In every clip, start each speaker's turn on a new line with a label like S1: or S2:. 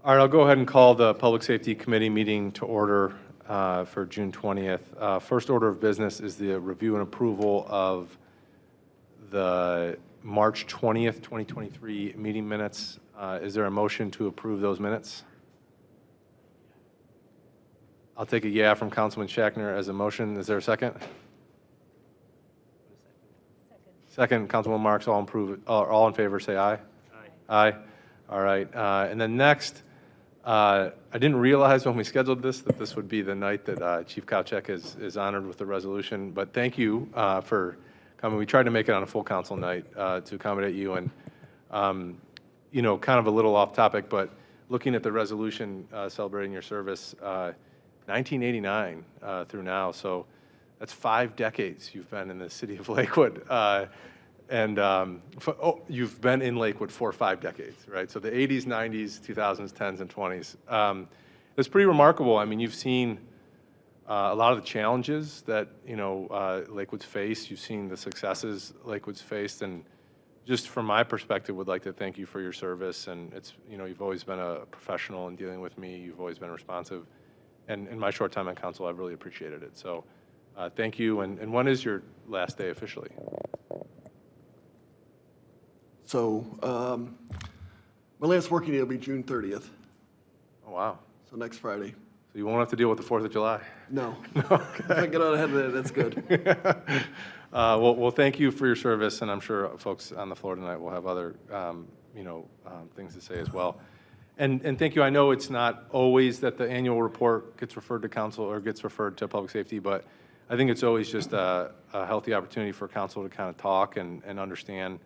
S1: All right, I'll go ahead and call the Public Safety Committee meeting to order for June 20th. First order of business is the review and approval of the March 20th, 2023 meeting minutes. Is there a motion to approve those minutes? I'll take a yeah from Councilman Schackner as a motion. Is there a second? Second, Councilman Marks, all in favor, say aye. Aye. All right. And then next, I didn't realize when we scheduled this that this would be the night that Chief Kowchek is honored with the resolution. But thank you for coming. We tried to make it on a full council night to accommodate you. And, you know, kind of a little off topic, but looking at the resolution celebrating your service, 1989 through now. So that's 5 decades you've been in the city of Lakewood. You've been in Lakewood for 5 decades, right? So the 80s, 90s, 2000s, 10s, and 20s. It's pretty remarkable. I mean, you've seen a lot of the challenges that, you know, Lakewood's faced. You've seen the successes Lakewood's faced. And just from my perspective, would like to thank you for your service. And it's, you know, you've always been a professional in dealing with me. You've always been responsive. And in my short time on council, I've really appreciated it. So thank you. And when is your last day officially?
S2: So my last working day will be June 30th,
S1: Oh, wow.
S2: so next Friday.
S1: So you won't have to deal with the 4th of July?
S2: No. If I get out ahead of that, that's good.
S1: Well, thank you for your service, and I'm sure folks on the floor tonight will have other, things to say as well. And thank you. I know it's not always that the annual report gets referred to council or gets referred to public safety, but I think it's always just a healthy opportunity for council to kind of talk and understand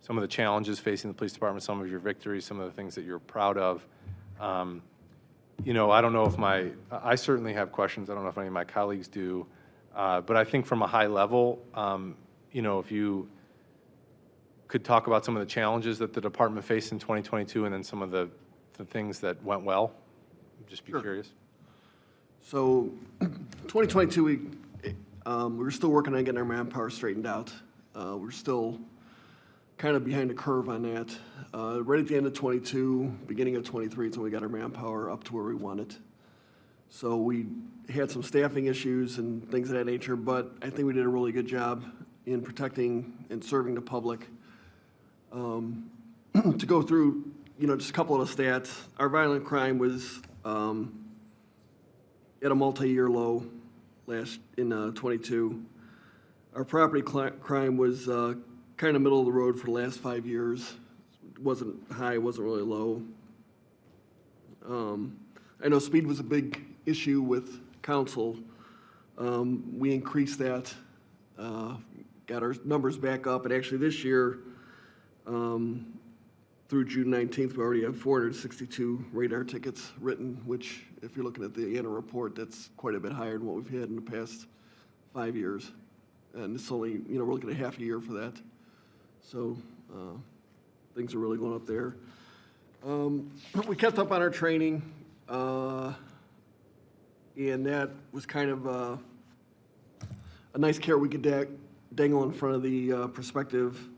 S1: some of the challenges facing the police department, some of your victories, some of the things that you're proud of. You know, I don't know if I certainly have questions. I don't know if any of my colleagues do. But I think from a high level, you know, if you could talk about some of the challenges that the department faced in 2022 and then some of the things that went well, I'd just be curious.
S2: So 2022, we were still working on getting our manpower straightened out. We're still kind of behind the curve on that. Right at the end of 22, beginning of 23 is when we got our manpower up to where we want it. So we had some staffing issues and things of that nature, but I think we did a really good job in protecting and serving the public. To go through, you know, just a couple of the stats, our violent crime was at a multi-year low in 22. Our property crime was kind of middle of the road for the last 5 years. It wasn't high, it wasn't really low. I know speed was a big issue with council. We increased that, got our numbers back up, and actually this year, through June 19th, we already have 462 radar tickets written, which, if you're looking at the annual report, that's quite a bit higher than what we've had in the past 5 years. And it's only, you know, we're looking at half a year for that. So things are really going up there. We kept up on our training, and that was kind of a nice carrot we could dangle in front of the prospective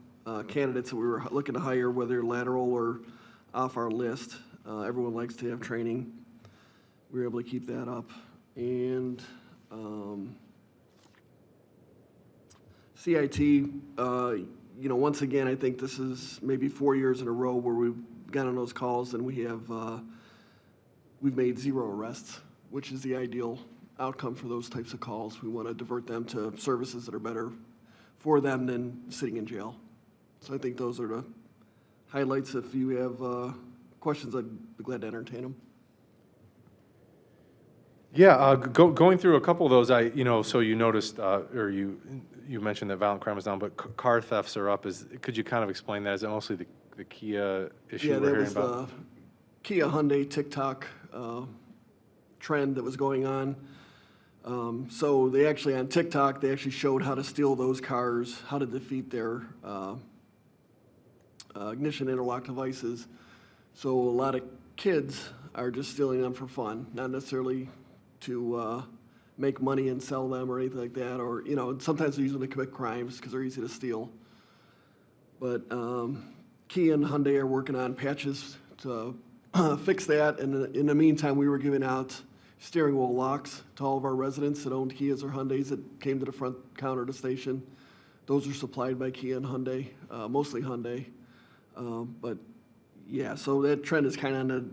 S2: candidates that we were looking to hire, whether lateral or off our list. Everyone likes to have training. We were able to keep that up. And CIT, you know, once again, I think this is maybe 4 years in a row where we've got on those calls and we've made 0 arrests, which is the ideal outcome for those types of calls. We want to divert them to services that are better for them than sitting in jail. So I think those are the highlights. If you have questions, I'd be glad to entertain them.
S1: Yeah, going through a couple of those, so you noticed, or you mentioned that violent crime is down, but car thefts are up. Could you kind of explain that? Is it mostly the Kia issue we're hearing about? Yeah, that was the
S2: Kia Hyundai TikTok trend that was going on. So they actually, on TikTok, they actually showed how to steal those cars, how to defeat their ignition interlock devices. So a lot of kids are just stealing them for fun, not necessarily to make money and sell them or anything like that, or, you know, sometimes they're using them to commit crimes because they're easy to steal. But Kia and Hyundai are working on patches to fix that, and in the meantime, we were giving out steering wheel locks to all of our residents that owned Kias or Hyundais that came to the front counter of the station. Those are supplied by Kia and Hyundai, mostly Hyundai. But yeah, so that trend is kind of on a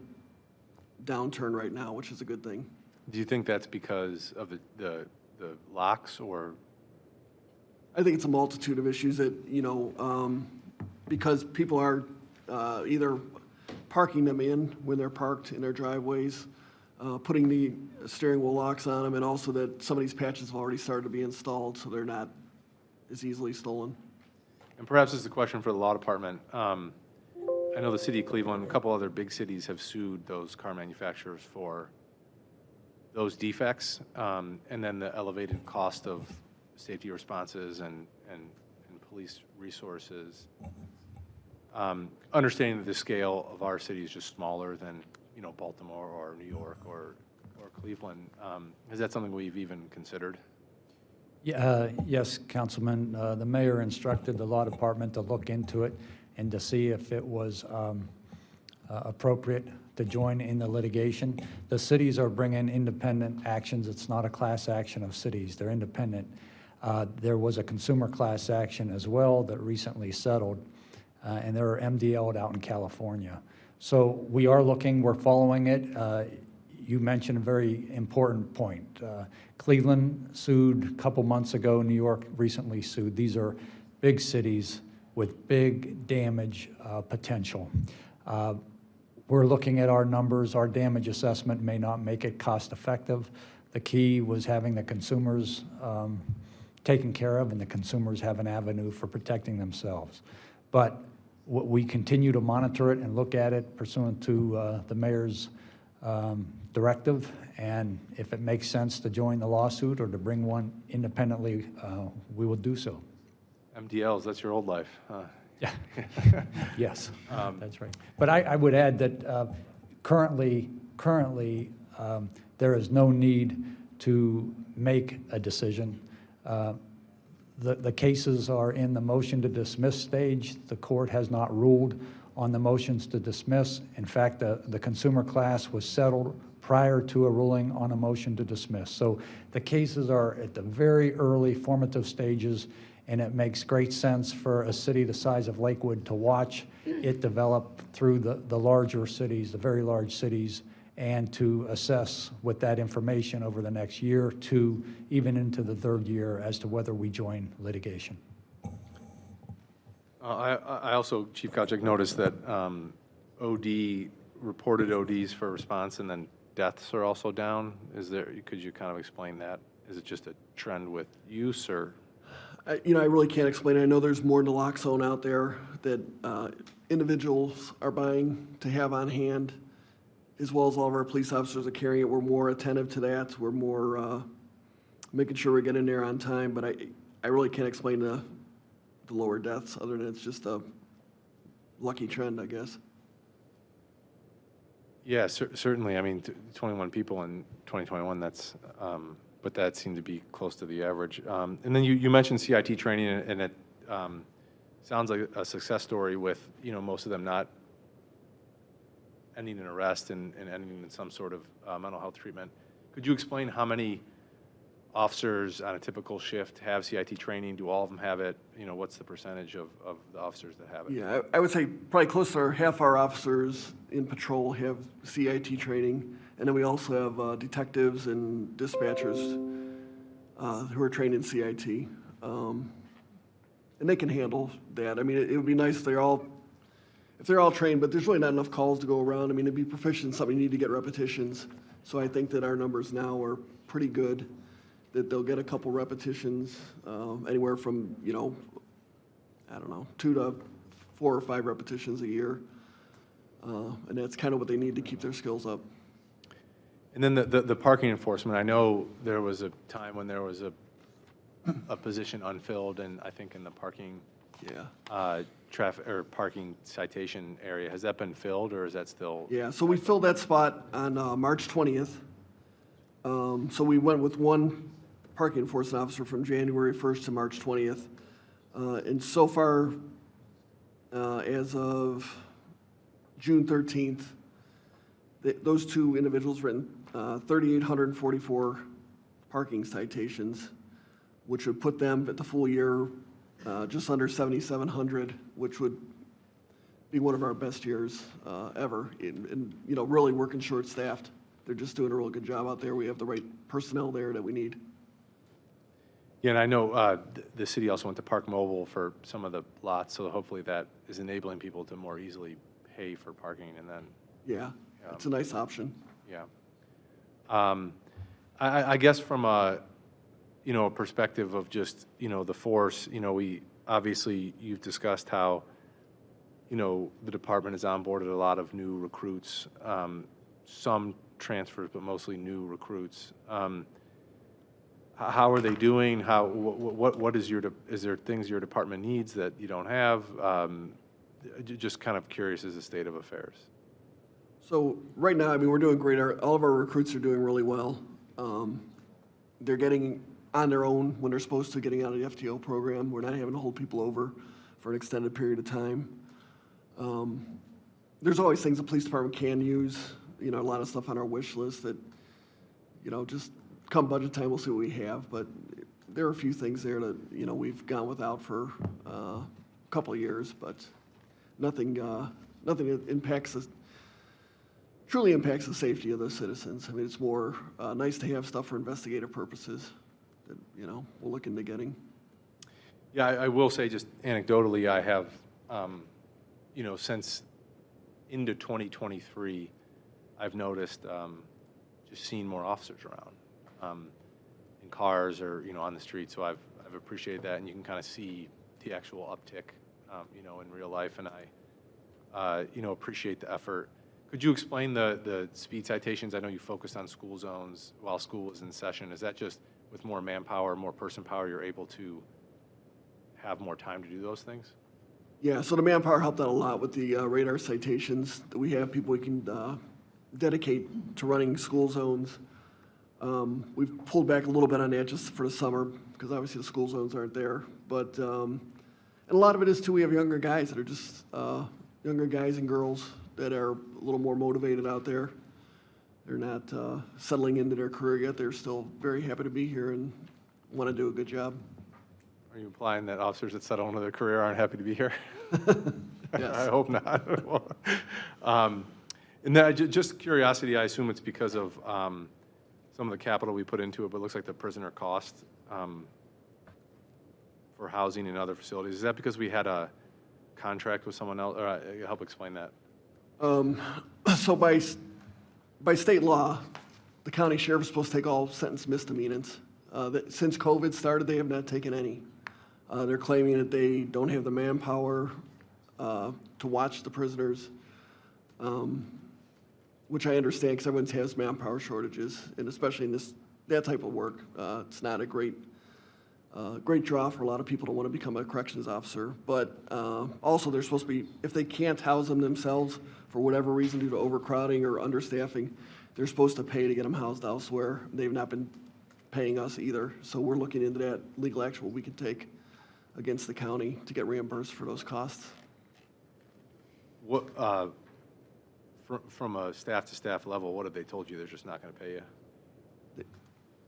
S2: downturn right now, which is a good thing.
S1: Do you think that's because of the locks, or?
S2: I think it's a multitude of issues that, because people are either parking them in when they're parked in their driveways, putting the steering wheel locks on them, and also that some of these patches have already started to be installed, so they're not as easily stolen.
S1: And perhaps this is a question for the law department. I know the city of Cleveland, a couple other big cities have sued those car manufacturers for those defects, and then the elevated cost of safety responses and police resources. Understanding that the scale of our city is just smaller than, Baltimore or New York or Cleveland, is that something we've even considered?
S3: Yeah, yes, Councilman. The mayor instructed the law department to look into it and to see if it was appropriate to join in the litigation. The cities are bringing independent actions. It's not a class action of cities. They're independent. There was a consumer class action as well that recently settled, and there are MDL'd out in California. So we are looking, we're following it. You mentioned a very important point. Cleveland sued a couple months ago. New York recently sued. These are big cities with big damage potential. We're looking at our numbers. Our damage assessment may not make it cost effective. The key was having the consumers taken care of, and the consumers have an avenue for protecting themselves. But we continue to monitor it and look at it pursuant to the mayor's directive, and if it makes sense to join the lawsuit or to bring one independently, we will do so.
S1: MDLs, that's your old life.
S3: Yeah. Yes, that's right. But I would add that currently, there is no need to make a decision. The cases are in the motion to dismiss stage. The court has not ruled on the motions to dismiss. In fact, the consumer class was settled prior to a ruling on a motion to dismiss. So the cases are at the very early formative stages, and it makes great sense for a city the size of Lakewood to watch it develop through the larger cities, the very large cities, and to assess with that information over the next year, two, even into the third year, as to whether we join litigation.
S1: I also, Chief Kochek, noticed that reported ODs for response and then deaths are also down. Could you kind of explain that? Is it just a trend with use, or?
S2: I really can't explain it. I know there's more naloxone out there that individuals are buying to have on hand, as well as all of our police officers are carrying it. We're more attentive to that. We're more making sure we get in there on time. But I really can't explain the lower deaths, other than it's just a lucky trend, I guess.
S1: Yeah, certainly. I mean, 21 people in 2021, that's, but that seemed to be close to the average. And then you mentioned CIT training, and it sounds like a success story with, most of them not ending in arrest and ending in some sort of mental health treatment. Could you explain how many officers on a typical shift have CIT training? Do all of them have it? What's the percentage of the officers that have it?
S2: Yeah, I would say probably close to half our officers in patrol have CIT training, and then we also have detectives and dispatchers who are trained in CIT, and they can handle that. I mean, it would be nice if they're all trained, but there's really not enough calls to go around. I mean, to be proficient in something, you need to get repetitions. So I think that our numbers now are pretty good, that they'll get a couple repetitions, anywhere from, 2 to 4 or 5 repetitions a year. And that's kind of what they need to keep their skills up.
S1: And then the parking enforcement, I know there was a time when there was a position unfilled, and I think in the parking traffic or parking citation area. Has that been filled, or is that still?
S2: Yeah, so we filled that spot on March 20th. So we went with one parking enforcement officer from January 1st to March 20th. And so far, as of June 13th, Those two individuals written 3,844 parking citations, which would put them at the full year just under 7,700, which would be one of our best years ever. And really working short-staffed. They're just doing a real good job out there. We have the right personnel there that we need.
S1: Yeah, and I know the city also went to Park Mobile for some of the lots, so hopefully that is enabling people to more easily pay for parking, and then,
S2: Yeah, it's a nice option.
S1: yeah. I guess from a perspective of just, the force, we, obviously, you've discussed how, the department has onboarded a lot of new recruits, some transfers, but mostly new recruits. How are they doing? What is there things your department needs that you don't have? Just kind of curious as the state of affairs.
S2: So right now, I mean, we're doing great. All of our recruits are doing really well. They're getting on their own when they're supposed to, getting out of the FTO program. We're not having to hold people over for an extended period of time. There's always things the police department can use, a lot of stuff on our wish list that, just come budget time, we'll see what we have. But there are a few things there that, we've gone without for a couple of years, but nothing that truly impacts the safety of the citizens. I mean, it's more nice to have stuff for investigative purposes that, we'll look into getting.
S1: Yeah, I will say just anecdotally, I have, since into 2023, I've noticed just seeing more officers around in cars or, on the street. So I've appreciated that, and you can kind of see the actual uptick, in real life, and I, appreciate the effort. Could you explain the speed citations? I know you focused on school zones while school was in session. Is that just with more manpower, more person power, you're able to have more time to do those things?
S2: Yeah, so the manpower helped out a lot with the radar citations. We have people we can dedicate to running school zones. We've pulled back a little bit on that just for the summer because obviously the school zones aren't there. But and a lot of it is too, we have younger guys that are just younger guys and girls that are a little more motivated out there. They're not settling into their career yet. They're still very happy to be here and want to do a good job.
S1: Are you implying that officers that settle into their career aren't happy to be here?
S2: Yes.
S1: I hope not. And then just curiosity, I assume it's because of some of the capital we put into it, but it looks like the prisoner cost for housing and other facilities. Is that because we had a contract with someone else? Or help explain that.
S2: So by state law, the county sheriff is supposed to take all sentence misdemeanors. Since COVID started, they have not taken any. They're claiming that they don't have the manpower to watch the prisoners, which I understand because everyone has manpower shortages, and especially in that type of work, it's not a great draw for a lot of people to want to become a corrections officer. But also, they're supposed to be, if they can't house them themselves for whatever reason due to overcrowding or understaffing, they're supposed to pay to get them housed elsewhere. They've not been paying us either, so we're looking into that legal action we can take against the county to get reimbursed for those costs.
S1: What from a staff-to-staff level, what have they told you? They're just not going to pay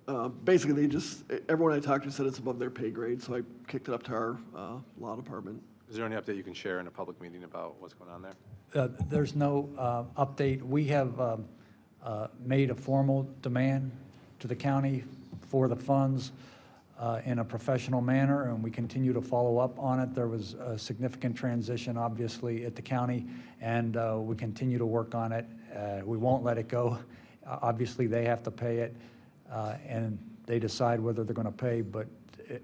S1: you?
S2: Basically, everyone I talked to said it's above their pay grade, so I kicked it up to our law department.
S1: Is there any update you can share in a public meeting about what's going on there?
S3: There's no update. We have made a formal demand to the county for the funds in a professional manner, and we continue to follow up on it. There was a significant transition, obviously, at the county, and we continue to work on it. We won't let it go. Obviously, they have to pay it, and they decide whether they're going to pay, but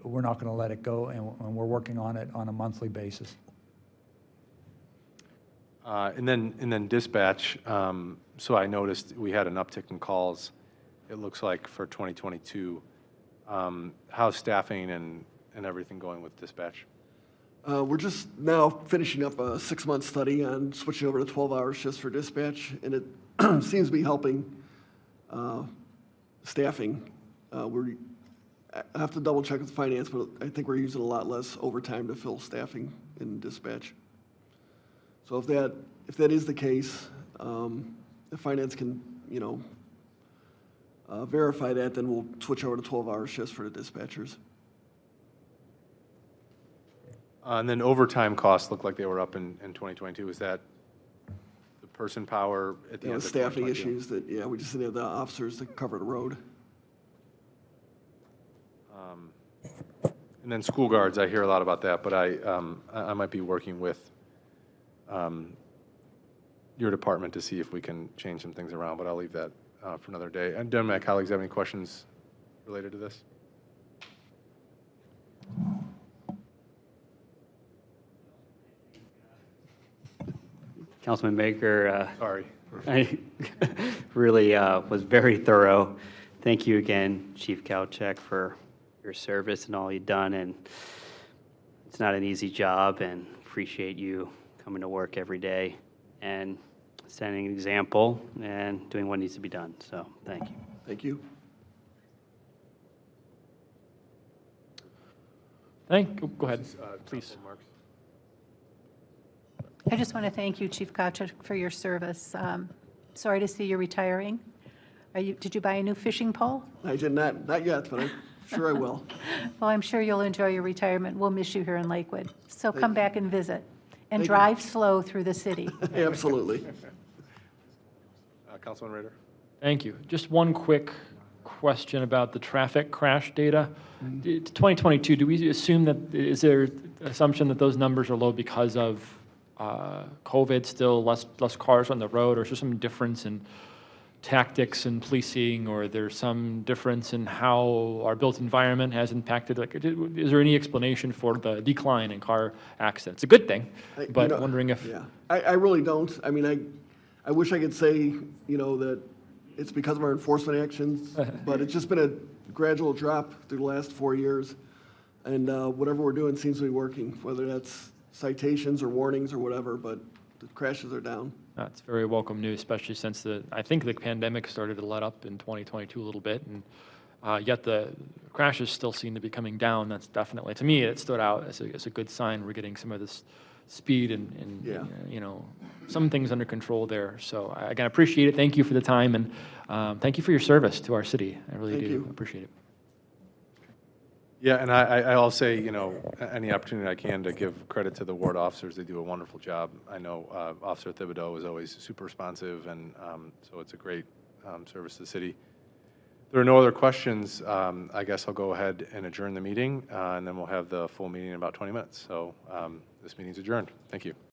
S3: we're not going to let it go, and we're working on it on a monthly basis.
S1: And then dispatch. So I noticed we had an uptick in calls. It looks like for 2022. How's staffing and everything going with dispatch?
S2: We're just now finishing up a 6-month study on switching over to 12-hour shifts for dispatch, and it seems to be helping staffing. I have to double check with finance, but I think we're using a lot less overtime to fill staffing in dispatch. So if that is the case, and if finance can, verify that, then we'll switch over to 12-hour shifts for the dispatchers.
S1: And then overtime costs look like they were up in 2022. Is that the person power at the end of
S2: Staffing
S1: 2022?
S2: issues that, we just didn't have the officers to cover the road.
S1: And then school guards, I hear a lot about that, but I might be working with your department to see if we can change some things around, but I'll leave that for another day. And do my colleagues have any questions related to this?
S4: Councilman Baker,
S1: Sorry.
S4: I really was very thorough. Thank you again, Chief Kalchek, for your service and all you've done. And it's not an easy job, and appreciate you coming to work every day and setting an example and doing what needs to be done. So thank you.
S2: Thank you.
S5: Go ahead, please.
S1: Councilman Marks.
S6: I just want to thank you, Chief Kochek, for your service. Sorry to see you retiring. Did you buy a new fishing pole?
S2: I did not yet, but I'm sure I will.
S6: Well, I'm sure you'll enjoy your retirement. We'll miss you here in Lakewood. So
S2: Thank
S6: come
S2: you.
S6: back and visit, and
S2: Thank you.
S6: drive slow through the city.
S2: Absolutely.
S1: Councilman Rader.
S5: Thank you. Just one quick question about the traffic crash data. 2022, do we assume that, is there assumption that those numbers are low because of COVID, still less cars on the road, or is there some difference in tactics and policing, or there's some difference in how our built environment has impacted? Like, is there any explanation for the decline in car accidents? It's a good thing, but wondering if...
S2: Yeah, I really don't. I mean, I wish I could say, that it's because of our enforcement actions, but it's just been a gradual drop through the last 4 years. And whatever we're doing seems to be working, whether that's citations or warnings or whatever, but the crashes are down.
S5: That's very welcome news, especially since I think the pandemic started to let up in 2022 a little bit, and yet the crashes still seem to be coming down. That's definitely, to me, it stood out as a good sign. We're getting some of this speed and
S2: Yeah.
S5: some things under control there. So again, I appreciate it. Thank you for the time, and thank you for your service to our city. I really
S2: Thank
S5: do
S2: you.
S5: appreciate it.
S1: Yeah, and I'll say, any opportunity I can to give credit to the ward officers. They do a wonderful job. I know Officer Thibodeau is always super responsive, and so it's a great service to the city. If there are no other questions, I guess I'll go ahead and adjourn the meeting, and then we'll have the full meeting in about 20 minutes. So this meeting's adjourned. Thank you.